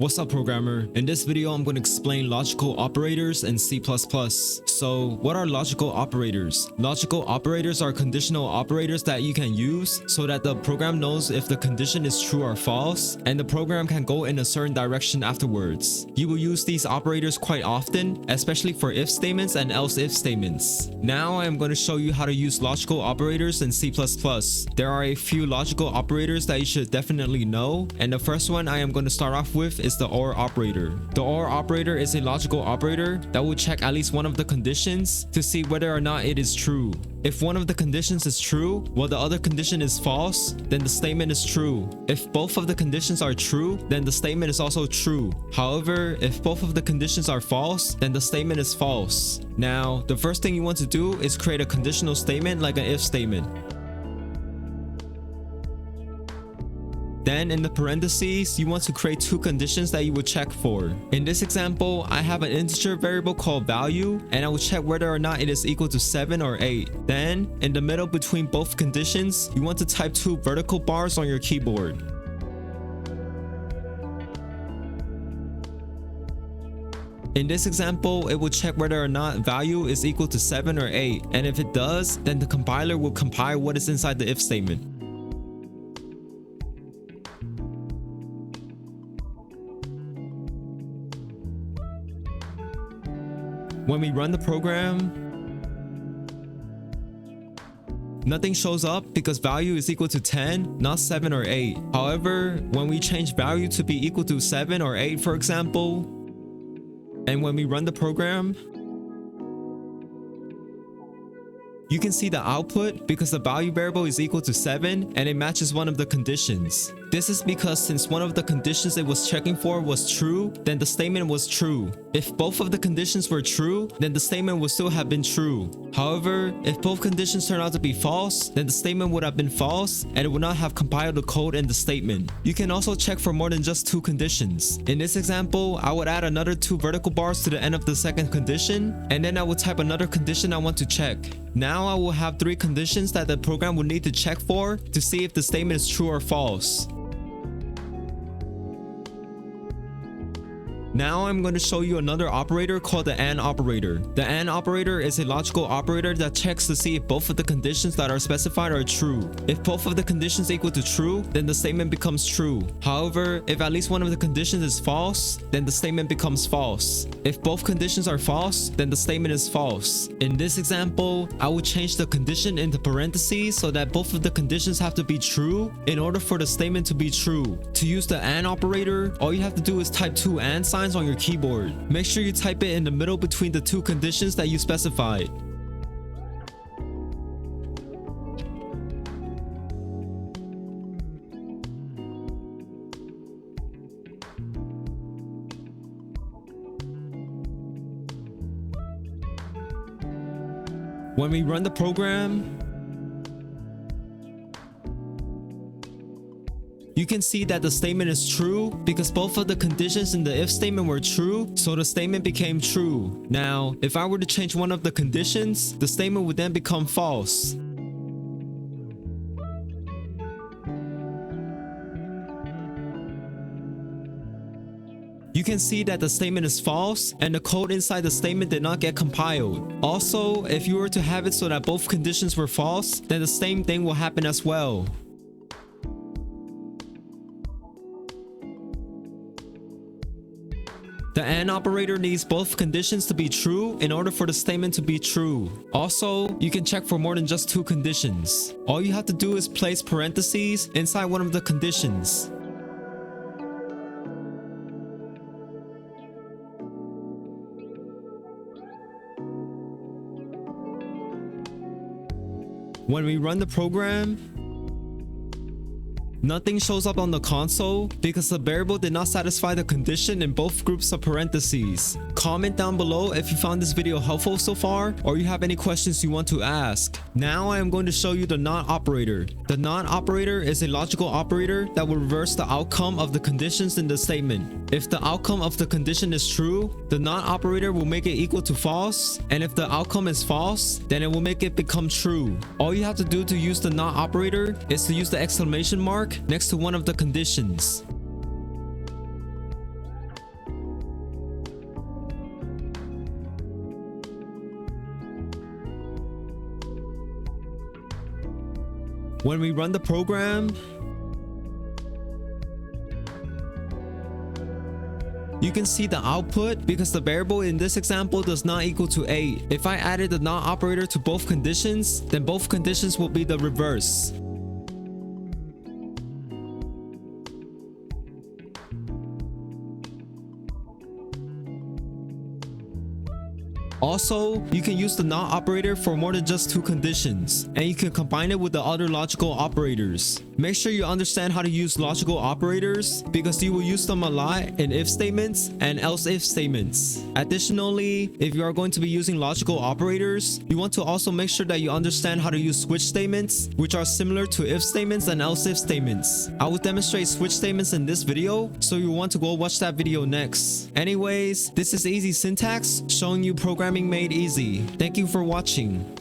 What's up, programmer? In this video, I'm going to explain logical operators in C++. So, what are logical operators? Logical operators are conditional operators that you can use so that the program knows if the condition is true or false, and the program can go in a certain direction afterwards. You will use these operators quite often, especially for if statements and else if statements. Now, I am going to show you how to use logical operators in C++. There are a few logical operators that you should definitely know, and the first one I am going to start off with is the OR operator. The OR operator is a logical operator that will check at least one of the conditions to see whether or not it is true. If one of the conditions is true while the other condition is false, then the statement is true. If both of the conditions are true, then the statement is also true. However, if both of the conditions are false, then the statement is false. Now, the first thing you want to do is create a conditional statement like an if statement. Then in the parentheses, you want to create two conditions that you will check for. In this example, I have an integer variable called value, and I will check whether or not it is equal to 7 or 8. Then, in the middle between both conditions, you want to type two vertical bars on your keyboard. In this example, it will check whether or not value is equal to 7 or 8, and if it does, then the compiler will compile what is inside the if statement. When we run the program, nothing shows up because value is equal to 10, not 7 or 8. However, when we change value to be equal to 7 or 8, for example, and when we run the program, you can see the output because the value variable is equal to 7 and it matches one of the conditions. This is because since one of the conditions it was checking for was true, then the statement was true. If both of the conditions were true, then the statement would still have been true. However, if both conditions turn out to be false, then the statement would have been false and it would not have compiled the code in the statement. You can also check for more than just two conditions. In this example, I would add another two vertical bars to the end of the second condition, and then I would type another condition I want to check. Now I will have three conditions that the program will need to check for to see if the statement is true or false. Now I'm going to show you another operator called the AND operator. The AND operator is a logical operator that checks to see if both of the conditions that are specified are true. If both of the conditions equal to true, then the statement becomes true. However, if at least one of the conditions is false, then the statement becomes false. If both conditions are false, then the statement is false. In this example, I will change the condition into parentheses so that both of the conditions have to be true in order for the statement to be true. To use the AND operator, all you have to do is type two AND signs on your keyboard. Make sure you type it in the middle between the two conditions that you specified. When we run the program, you can see that the statement is true because both of the conditions in the if statement were true, so the statement became true. Now, if I were to change one of the conditions, the statement would then become false. You can see that the statement is false and the code inside the statement did not get compiled. Also, if you were to have it so that both conditions were false, then the same thing will happen as well. The AND operator needs both conditions to be true in order for the statement to be true. Also, you can check for more than just two conditions. All you have to do is place parentheses inside one of the conditions. When we run the program, nothing shows up on the console because the variable did not satisfy the condition in both groups of parentheses. Comment down below if you found this video helpful so far or you have any questions you want to ask. Now I am going to show you the NOT operator. The NOT operator is a logical operator that will reverse the outcome of the conditions in the statement. If the outcome of the condition is true, the NOT operator will make it equal to false, and if the outcome is false, then it will make it become true. All you have to do to use the NOT operator is to use the exclamation mark next to one of the conditions. When we run the program, you can see the output because the variable in this example does not equal to 8. If I added the not operator to both conditions, then both conditions will be the reverse. Also, you can use the not operator for more than just 2 conditions, and you can combine it with the other logical operators. Make sure you understand how to use logical operators because you will use them a lot in if statements and else if statements. Additionally, if you are going to be using logical operators, you want to also make sure that you understand how to use switch statements, which are similar to if statements and else if statements. I will demonstrate switch statements in this video, so you want to go watch that video next. Anyways, this is easy syntax showing you programming made easy. Thank you for watching.